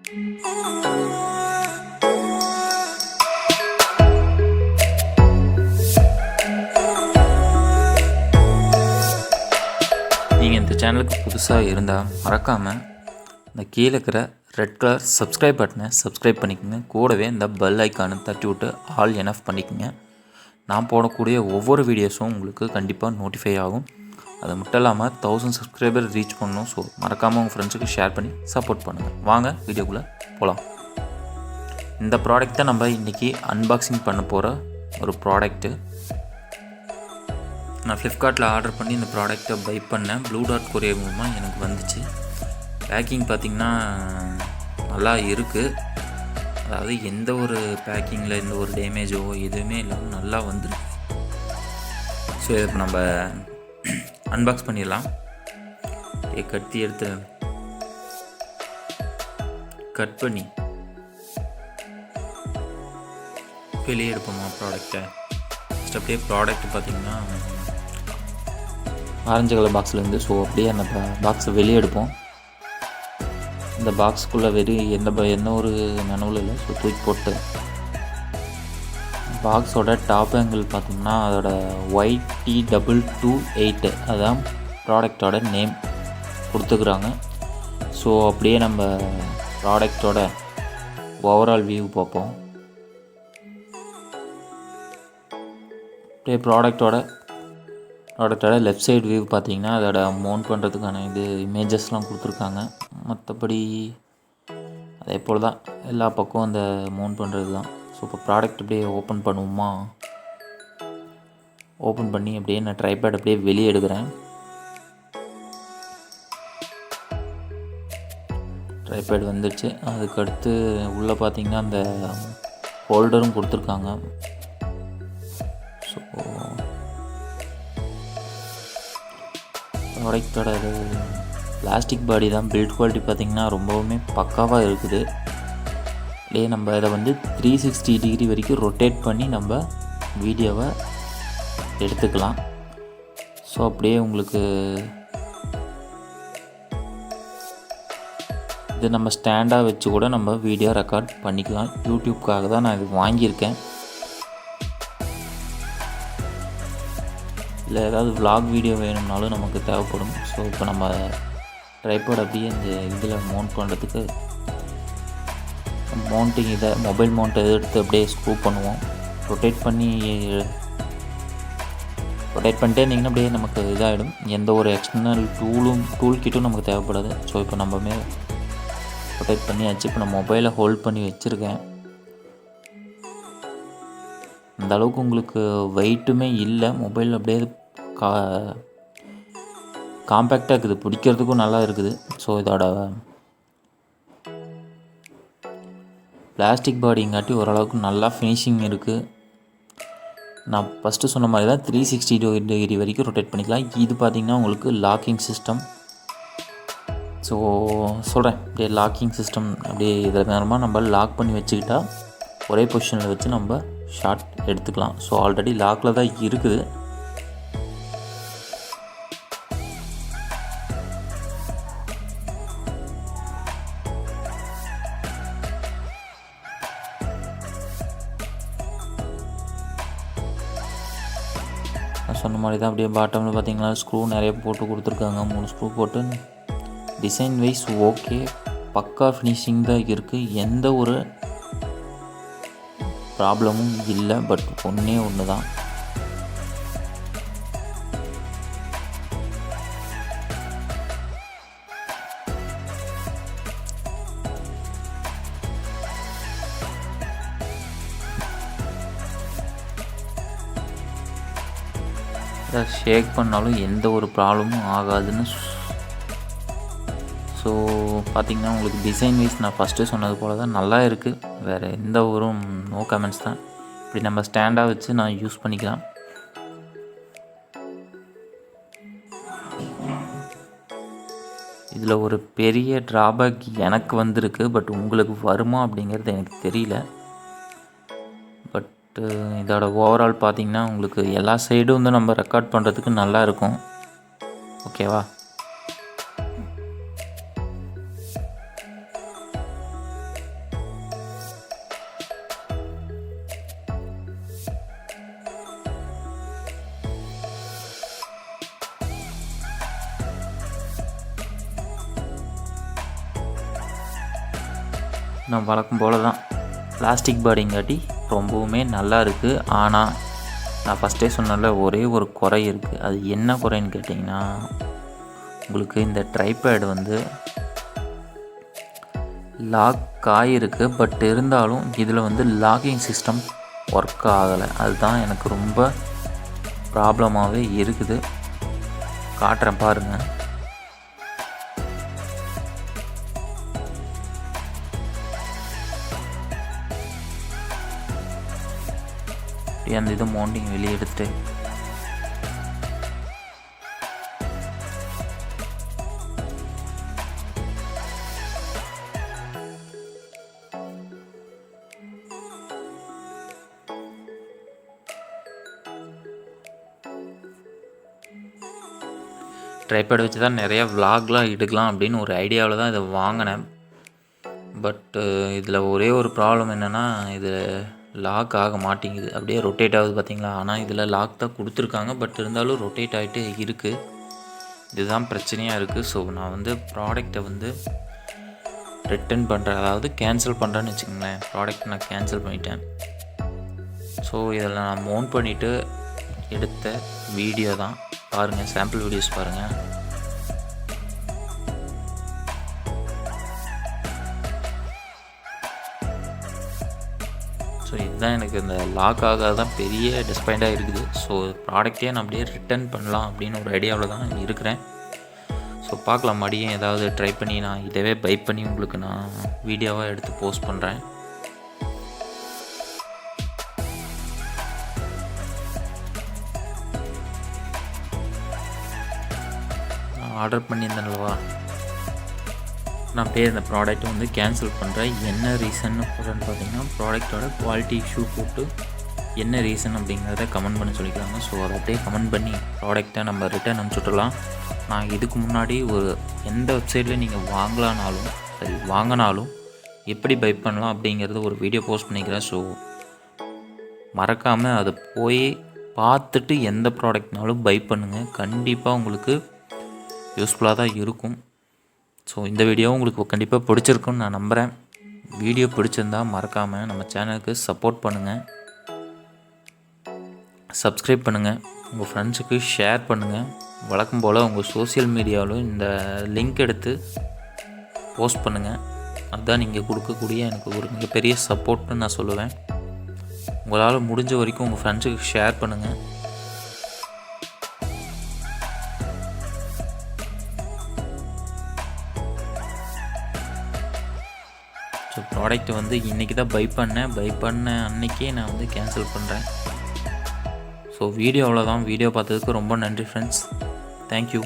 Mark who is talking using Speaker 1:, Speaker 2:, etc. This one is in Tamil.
Speaker 1: நீங்கள் இந்த சேனலுக்கு புதுசாக இருந்தால் மறக்காமல் இந்த கீழே இருக்கிற ரெட் கலர் சப்ஸ்கிரைப் பட்டனை சப்ஸ்கிரைப் பண்ணிக்கோங்க. கூடவே இந்த பெல் ஐக்கானை தட்டி விட்டு ஆல் எனஃப் பண்ணிக்கோங்க. நான் போடக்கூடிய ஒவ்வொரு வீடியோஸும் உங்களுக்கு கண்டிப்பாக நோட்டிஃபை ஆகும். அது மட்டும் இல்லாமல் 1000 சப்ஸ்கிரைபர் ரீச் பண்ணணும். ஸோ மறக்காமல் உங்கள் ஃப்ரெண்ட்ஸுக்கு ஷேர் பண்ணி சப்போர்ட் பண்ணுங்கள். வாங்க வீடியோக்குள்ளே போகலாம். இந்த ப்ராடக்ட் தான் நம்ம இன்றைக்கி அன்பாக்சிங் பண்ண போகிற ஒரு ப்ராடக்ட்டு. நான் ஃப்ளிப்கார்ட்டில் ஆர்டர் பண்ணி இந்த ப்ராடக்ட்டை பை பண்ணேன். ப்ளூ டாட் கொரியர் மூலமாக எனக்கு வந்துச்சு. பேக்கிங் பார்த்திங்கன்னா நல்லா இருக்குது. அதாவது எந்த ஒரு பேக்கிங்கில் எந்த ஒரு டேமேஜோ எதுவுமே இல்லாமல் நல்லா வந்துருக்கு. ஸோ இதை நம்ம அன்பாக்ஸ் பண்ணிடலாம். கத்தி எடுத்து கட் பண்ணி வெளியே எடுப்போமா ப்ராடக்டை. ஃபஸ்ட் அப்படியே ப்ராடக்ட் பார்த்திங்கன்னா ஆரஞ்சு கலர் பாக்ஸ்லேருந்து. ஸோ அப்படியே அந்த பாக்ஸை வெளியே எடுப்போம். இந்த பாக்ஸுக்குள்ளே எந்த ஒரு நனவுல இல்லை. ஸோ தூக்கி போட்டு பாக்ஸோட டாப் ஆங்கிள் பார்த்திங்கன்னா அதோட YT228 அதுதான் ப்ராடக்டோட நேம் கொடுத்துக்கிறாங்க. ஸோ அப்படியே நம்ம ப்ராடக்டோட ஓவரால் வியூ பார்ப்போம். அப்படியே ப்ராடக்டோட லெஃப்ட் சைடு வியூ பார்த்திங்கன்னா அதோட மவுண்ட் பண்ணுறதுக்கான இமேஜஸ்லாம் கொடுத்துருக்காங்க. மற்றபடி அதே போல் தான் எல்லா பக்கம் அந்த மவுண்ட் பண்ணுறது தான். ஸோ இப்போ ப்ராடக்ட் அப்படியே ஓப்பன் பண்ணுவோமா. ஓப்பன் பண்ணி அப்படியே நான் ட்ரைபேட் அப்படியே வெளியே எடுக்கிறேன். ட்ரைபேட் வந்துடுச்சு. அதுக்கடுத்து உள்ளே பார்த்திங்கன்னா அந்த ஹோல்டரும் கொடுத்துருக்காங்க. ஸோ ப்ராடக்டோட பிளாஸ்டிக் பாடி தான். பில்ட் குவாலிட்டி பார்த்திங்கன்னா ரொம்பவுமே பக்காவாக இருக்குது. அப்படியே நம்ம இதை 360 டிகிரி வரைக்கும் ரொட்டேட் பண்ணி நம்ம வீடியோவை எடுத்துக்கலாம். ஸோ அப்படியே உங்களுக்கு இது நம்ம ஸ்டாண்டாக வச்சு கூட நம்ம வீடியோ ரெக்கார்ட் பண்ணிக்கலாம். யூடியூப்காக தான் நான் இது வாங்கியிருக்கேன். இல்லை ஏதாவது விலாக் வீடியோ வேணும்னாலும் நமக்கு தேவைப்படும். ஸோ இப்போ நம்ம ட்ரைபாட் அப்படியே இந்த இதில் மவுண்ட் பண்ணுறதுக்கு மவுண்டிங் இதை மொபைல் மவுண்ட் எடுத்து அப்படியே ஸ்க்ரூ பண்ணுவோம். ரொட்டேட் பண்ணிட்டே இருந்திங்கன்னா அப்படியே நமக்கு இதாகிடும். எந்த ஒரு எக்ஸ்டர்னல் டூல் கிட்டும் நமக்கு தேவைப்படாது. ஸோ இப்போ நம்ம ரொட்டேட் பண்ணியாச்சு. இப்போ நான் மொபைலை ஹோல்ட் பண்ணி வச்சுருக்கேன். அந்த அளவுக்கு உங்களுக்கு வெயிட்டுமே இல்லை. மொபைல் அப்படியே காம்பேக்டாக இருக்குது. பிடிக்கிறதுக்கும் நல்லா இருக்குது. ஸோ இதோட பிளாஸ்டிக் பாடிங்காட்டி ஓரளவுக்கு நல்லா ஃபினிஷிங் இருக்குது. நான் ஃபஸ்ட்டு சொன்ன மாதிரி தான் 360 டிகிரி வரைக்கும் ரொட்டேட் பண்ணிக்கலாம். இது பார்த்திங்கன்னா உங்களுக்கு லாக்கிங் சிஸ்டம். ஸோ சொல்கிறேன் அப்படியே லாக்கிங் சிஸ்டம். அப்படியே இதில் நேரமாக நம்ம லாக் பண்ணி வச்சுக்கிட்டா ஒரே பொசிஷனில் வச்சு நம்ம ஷாட் எடுத்துக்கலாம். ஸோ ஆல்ரெடி லாக்கில் தான் இருக்குது. நான் சொன்ன மாதிரி தான் அப்படியே பாட்டமில் பார்த்திங்கன்னா ஸ்க்ரூ நிறைய போட்டு கொடுத்துருக்காங்க. 3 ஸ்க்ரூ போட்டு டிசைன் வைஸ் ஓகே பக்கா ஃபினிஷிங் தான் இருக்குது. எந்த ஒரு ப்ராப்ளமும் இல்லை. பட் ஒன்று தான் ஷேக் பண்ணாலும் எந்த ஒரு ப்ராப்ளமும் ஆகாதுன்னு. ஸோ பார்த்திங்கன்னா உங்களுக்கு டிசைன் வைஸ் நான் ஃபஸ்ட்டு சொன்னது போல் தான் நல்லா இருக்குது. வேறு எந்த ஒரு நோ கமெண்ட்ஸ் தான். இப்படி நம்ம ஸ்டாண்டாக வச்சு நான் யூஸ் பண்ணிக்கலாம். இதில் ஒரு பெரிய ட்ராபேக் எனக்கு வந்திருக்கு. பட் உங்களுக்கு வருமா அப்படிங்கிறது எனக்கு தெரியல. பட் இதோட ஓவரால் பார்த்திங்கன்னா உங்களுக்கு எல்லா சைடும் நம்ம ரெக்கார்ட் பண்ணுறதுக்கு நல்லா இருக்கும். ஓகேவா? நான் வழக்கம் போல் தான் பிளாஸ்டிக் பாடிங்காட்டி ரொம்பவுமே நல்லா இருக்குது. ஆனால் நான் ஃபஸ்ட்டே சொன்னல ஒரே ஒரு குறை இருக்குது. அது என்ன குறைன்னு கேட்டிங்கன்னா, உங்களுக்கு இந்த ட்ரைபேட் வந்து லாக் ஆகிருக்கு. பட் இருந்தாலும் இதில் வந்து லாக்கிங் சிஸ்டம் ஒர்க் ஆகலை. அதுதான் எனக்கு ரொம்ப ப்ராப்ளமாகவே இருக்குது. காட்டுறேன் பாருங்கள். அந்த இது மவுண்டிங் வெளியே எடுத்துட்டு ட்ரைபேட் வச்சு தான் நிறையா விலாக்லாம் எடுக்கலாம் அப்படின்னு ஒரு ஐடியாவில் தான் இதை வாங்கினேன். பட்டு இதில் ஒரே ஒரு ப்ராப்ளம் என்னென்னா, இது லாக் ஆக மாட்டேங்குது. அப்படியே ரொட்டேட் ஆகுது பார்த்தீங்களா. ஆனால் இதில் லாக் தான் கொடுத்துருக்காங்க. பட் இருந்தாலும் ரொட்டேட் ஆகிட்டே இருக்குது. இதுதான் பிரச்சனையாக இருக்குது. ஸோ நான் வந்து ப்ராடக்டை வந்து ரிட்டன் பண்ணுறேன், அதாவது கேன்சல் பண்ணுறேன்னு வச்சுக்கோங்களேன். ப்ராடக்ட் நான் கேன்சல் பண்ணிட்டேன். ஸோ இதில் நான் மவுண்ட் பண்ணிவிட்டு எடுத்த வீடியோ தான் பாருங்கள். சாம்பிள் வீடியோஸ் பாருங்கள். ஸோ இதுதான் எனக்கு இந்த லாக் ஆகாதான் பெரிய டிஸ்பாயிண்டாக இருக்குது. ஸோ ப்ராடக்டே நான் அப்படியே ரிட்டன் பண்ணலாம் அப்படின்னு ஒரு ஐடியாவில் தான் இருக்கிறேன். ஸோ பார்க்கலாம், மறுபடியும் ஏதாவது ட்ரை பண்ணி நான் இதவே பை பண்ணி உங்களுக்கு நான் வீடியோவாக எடுத்து போஸ்ட் பண்ணுறேன். நான் ஆர்டர் பண்ணியிருந்தேன்லவா, நான் அப்படியே இந்த ப்ராடக்ட்டை வந்து கேன்சல் பண்ணுறேன். என்ன ரீசன் பார்த்தீங்கன்னா, ப்ராடக்டோட குவாலிட்டி இஷ்யூ போட்டு என்ன ரீசன் அப்படிங்கிறத கமெண்ட் பண்ணி சொல்லிக்கிறாங்க. ஸோ அதை அப்படியே கமெண்ட் பண்ணி ப்ராடக்டை நம்ம ரிட்டர்ன் அனுப்பிச்சுட்றலாம். நான் இதுக்கு முன்னாடி ஒரு எந்த வெப்சைட்டில் நீங்கள் வாங்கினாலும் எப்படி பை பண்ணலாம் அப்படிங்கிறது ஒரு வீடியோ போஸ்ட் பண்ணிக்கிறேன். ஸோ மறக்காமல் அதை போய் பார்த்துட்டு எந்த ப்ராடக்ட்னாலும் பை பண்ணுங்கள். கண்டிப்பாக உங்களுக்கு யூஸ்ஃபுல்லாக தான் இருக்கும். ஸோ இந்த வீடியோ உங்களுக்கு கண்டிப்பாக பிடிச்சிருக்குன்னு நான் நம்புகிறேன். வீடியோ பிடிச்சிருந்தால் மறக்காமல் நம்ம சேனலுக்கு சப்போர்ட் பண்ணுங்கள், சப்ஸ்கிரைப் பண்ணுங்கள், உங்கள் ஃப்ரெண்ட்ஸுக்கு ஷேர் பண்ணுங்கள். வழக்கம் போல் உங்கள் சோஷியல் மீடியாவிலும் இந்த லிங்க் எடுத்து போஸ்ட் பண்ணுங்கள். அதுதான் நீங்கள் கொடுக்கக்கூடிய எனக்கு ஒரு மிகப்பெரிய சப்போர்ட்னு நான் சொல்லுவேன். உங்களால் முடிஞ்ச வரைக்கும் உங்கள் ஃப்ரெண்ட்ஸுக்கு ஷேர் பண்ணுங்கள். ஸோ ப்ராடக்ட் வந்து இன்றைக்கி தான் பை பண்ண அன்றைக்கே நான் வந்து கேன்சல் பண்ணுறேன். ஸோ வீடியோ அவ்வளோதான். வீடியோ பார்த்ததுக்கு ரொம்ப நன்றி ஃப்ரெண்ட்ஸ். தேங்க்யூ.